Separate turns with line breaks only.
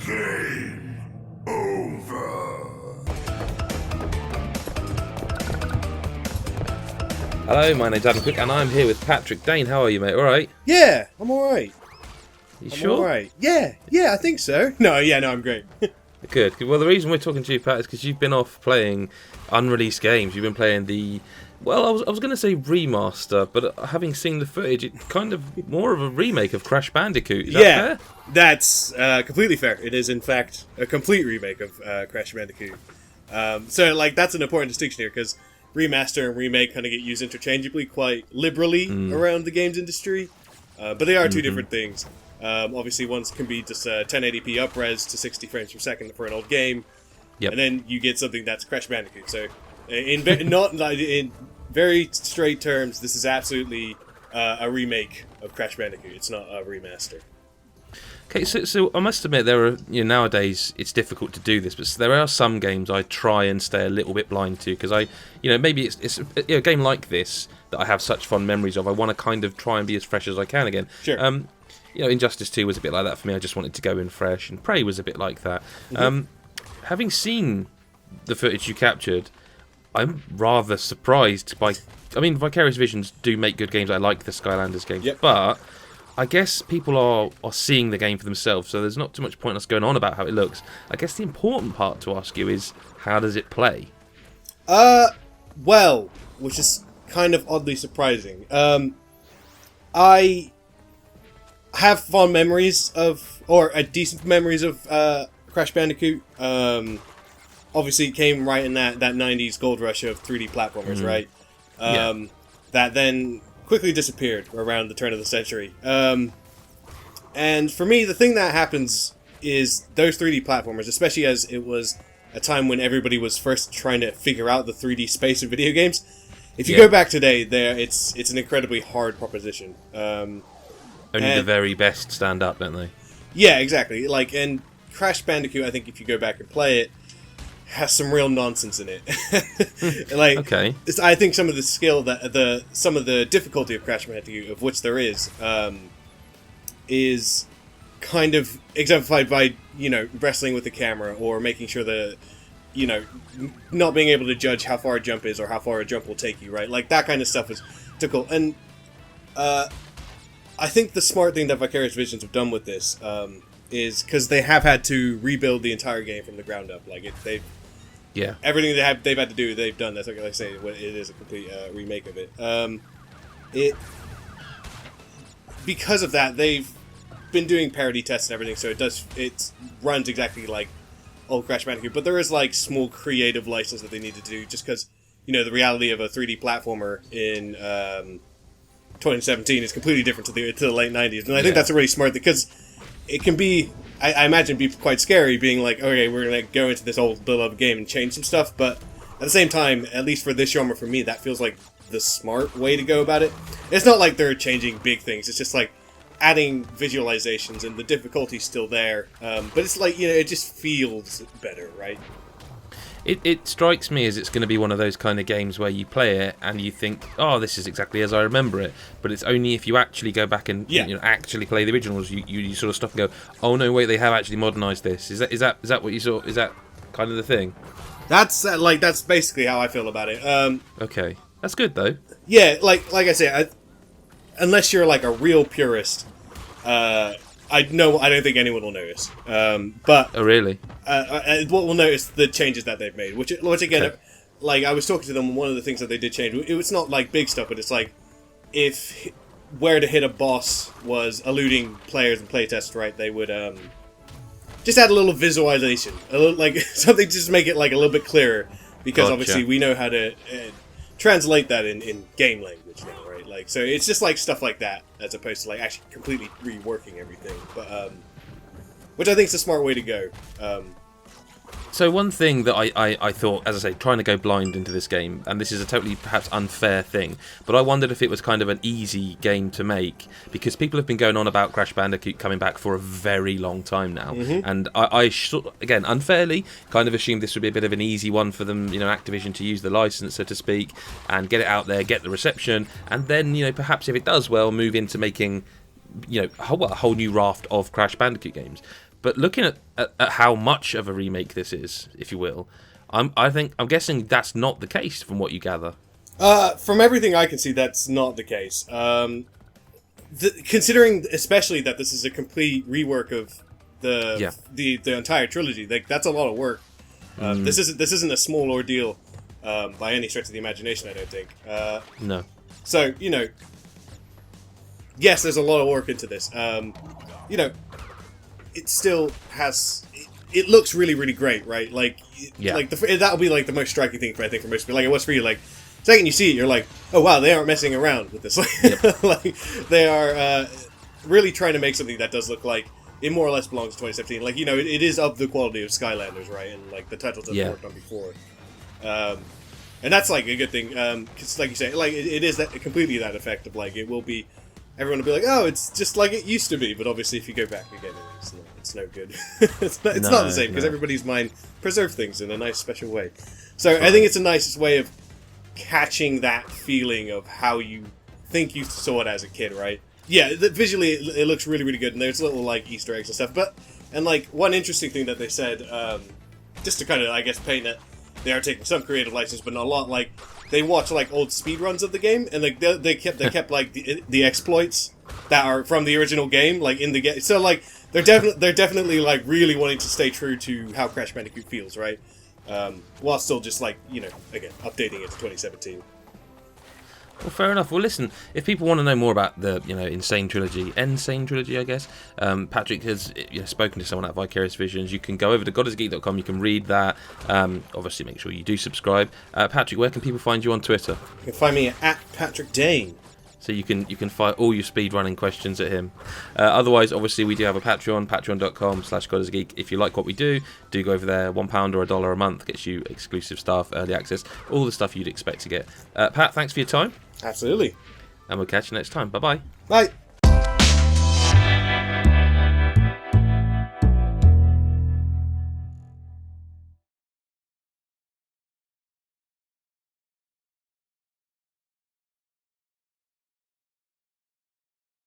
Game over.
Hello, my name's Adam Cook, and I'm here with Patrick Dane. How are you, mate? All right?
Yeah, I'm alright.
You
I'm
sure?
alright. Yeah, I think so. No, I'm great.
Good. Well, the reason we're talking to you, Pat, is because you've been off playing unreleased games. You've been playing the... Well, I was going to say remaster, but having seen the footage, it's kind of more of a remake of Crash Bandicoot. Is that fair?
That's completely fair. It is, in fact, a complete remake of Crash Bandicoot. So, that's an important distinction here, because remaster and remake kind of get used interchangeably quite liberally around the games industry. But they are two different things. Obviously, one can be just 1080p up-res to 60 frames per second for an old game.
Yep.
And then you get something that's Crash Bandicoot. So, in very straight terms, this is absolutely a remake of Crash Bandicoot. It's not a remaster.
Okay, so I must admit, there are nowadays it's difficult to do this, but there are some games I try and stay a little bit blind to because maybe it's a game like this that I have such fond memories of. I want to kind of try and be as fresh as I can again.
Sure.
Injustice 2 was a bit like that for me. I just wanted to go in fresh, and Prey was a bit like that. Having seen the footage you captured, I'm rather surprised by... I mean, Vicarious Visions do make good games. I like the Skylanders games, but I guess people are seeing the game for themselves, so there's not too much point in us going on about how it looks. I guess the important part to ask you is, how does it play?
Well, which is kind of oddly surprising. I have fond memories of, or decent memories of, Crash Bandicoot. Obviously, it came right in that 90s gold rush of 3D platformers, right? That then quickly disappeared around the turn of the century. And for me, the thing that happens is those 3D platformers, especially as it was a time when everybody was first trying to figure out the 3D space in video games. If you go back today, it's an incredibly hard proposition.
Only the very best stand up, don't they?
Yeah, exactly. And Crash Bandicoot, I think if you go back and play it, has some real nonsense in it.
Okay.
I think some of the skill some of the difficulty of Crash Bandicoot, of which there is kind of exemplified by wrestling with the camera or making sure that not being able to judge how far a jump is or how far a jump will take you, right? That kind of stuff is difficult. And I think the smart thing that Vicarious Visions have done with this is because they have had to rebuild the entire game from the ground up. Everything they've had to do, they've done. That's like I say, it is a complete remake of it. Because of that, they've been doing parity tests and everything, so it runs exactly like old Crash Bandicoot. But there is small creative license that they need to do, just because the reality of a 3D platformer in 2017 is completely different to the late 90s, and I think that's a really smart thing because it can be. I imagine be quite scary being okay, we're going to go into this old beloved game and change some stuff, but at the same time, at least for this genre, for me, that feels like the smart way to go about it. It's not like they're changing big things, it's just adding visualizations, and the difficulty's still there, but it's it just feels better, right?
It strikes me as it's going to be one of those kind of games where you play it and you think, oh, this is exactly as I remember it. But it's only if you actually go back and actually play the originals, you sort of stop and go, oh no, wait, they have actually modernised this. Is that what you saw? Is that kind of the thing?
That's that's basically how I feel about it.
Okay, that's good though.
Yeah, like I say, unless you're a real purist, I don't think anyone will notice. But
oh really?
What will notice the changes that they've made, which again, I was talking to them. One of the things that they did change, it was not big stuff, but it's if where to hit a boss was eluding players and playtests, right? They would just add a little visualization, a little something to just make it a little bit clearer, because obviously we know how to translate that in game language now, right? So it's just stuff like that, as opposed to actually completely reworking everything. But which I think is a smart way to go.
So one thing that I thought, as I say, trying to go blind into this game, and this is a totally perhaps unfair thing, but I wondered if it was kind of an easy game to make, because people have been going on about Crash Bandicoot coming back for a very long time now, and I again, unfairly, kind of assumed this would be a bit of an easy one for them, Activision to use the license, so to speak, and get it out there, get the reception, and then, perhaps if it does well, move into making, a whole new raft of Crash Bandicoot games. But looking at how much of a remake this is, if you will, I'm guessing that's not the case from what you gather.
From everything I can see, that's not the case. Considering especially that this is a complete rework of the entire trilogy, like that's a lot of work. This isn't a small ordeal by any stretch of the imagination, I don't think.
No.
So yes, there's a lot of work into this. It still has. It looks really, really great, right? Like that'll be like the most striking thing for most people. Like it was for you, like. The second you see it, you're like, oh wow, they aren't messing around with this. Yep. Like they are really trying to make something that does look like it more or less belongs to 2017. Like it is of the quality of Skylanders, right? And like the titles that they've worked on before, and that's like a good thing. Because like you say, like it is that completely that effect of like it will be. Everyone will be like, oh, it's just like it used to be. But obviously, if you go back again, it's no good. it's not the same because everybody's mind preserves things in a nice special way. So I think it's the nicest way of catching that feeling of how you think you saw it as a kid, right? Yeah, visually it looks really, really good, and there's little like Easter eggs and stuff. And like one interesting thing that they said, just to kind of I guess paint it, they are taking some creative license, but not a lot. Like they watch like old speedruns of the game, and like they kept like the exploits that are from the original game, like in the game. So like they're definitely like really wanting to stay true to how Crash Bandicoot feels, right? While still just like, again, updating it to 2017.
Well, fair enough. Well, listen, if people want to know more about the, Insane Trilogy, I guess, Patrick has spoken to someone at Vicarious Visions. You can go over to godisgeek.com, you can read that. Obviously, make sure you do subscribe. Patrick, where can people find you on Twitter?
You can find me at Patrick Dane.
So you can fire all your speedrunning questions at him. Otherwise, obviously, we do have a Patreon, patreon.com/godisgeek. If you like what we do go over there. £1 or $1 a month gets you exclusive stuff, early access, all the stuff you'd expect to get. Pat, thanks for your time.
Absolutely.
And we'll catch you next time. Bye-bye.
Bye.